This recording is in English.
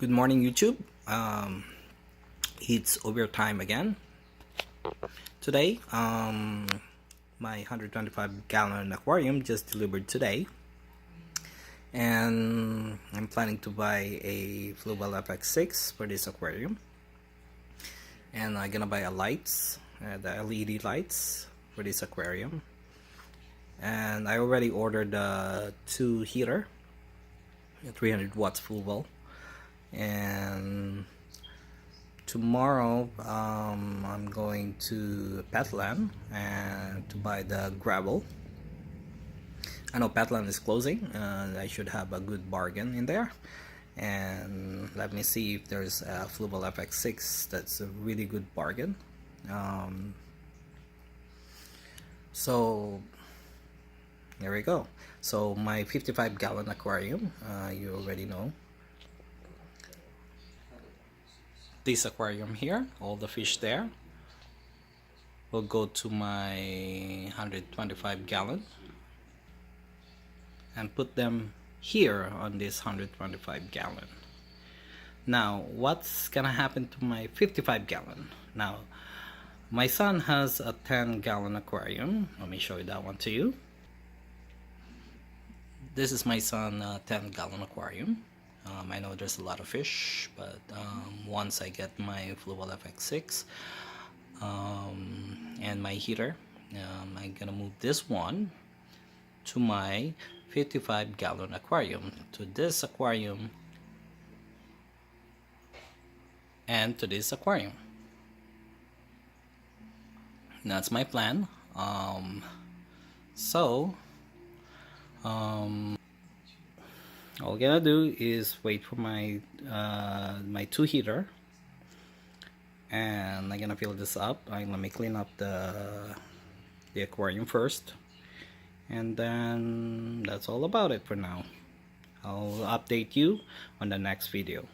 Good morning, YouTube. It's overtime again. Today, my 125-gallon aquarium just delivered today, and I'm planning to buy a Fluval FX6 for this aquarium, and I'm gonna buy a lights, the LED lights for this aquarium, and I already ordered the 2 heater, 300 watts Fluval. And tomorrow I'm going to Petland and to buy the gravel. I know Petland is closing, I should have a good bargain in there, and let me see if there's a Fluval FX6 that's a really good bargain. So there we go. So my 55-gallon aquarium, you already know this aquarium here, all the fish there will go to my 125-gallon and put them here on this 125-gallon. Now what's gonna happen to my 55-gallon? Now my son has a 10-gallon aquarium. Let me show you that one to you. This is my son 10-gallon aquarium. I know there's a lot of fish, but once I get my Fluval FX6 and my heater, I'm gonna move this one to my 55-gallon aquarium, to this aquarium and to this aquarium. That's my plan. All I'm gonna do is wait for my my 2 heater, and I'm gonna fill this up. Let me clean up the aquarium first, and then that's all about it for now. I'll update you on the next video.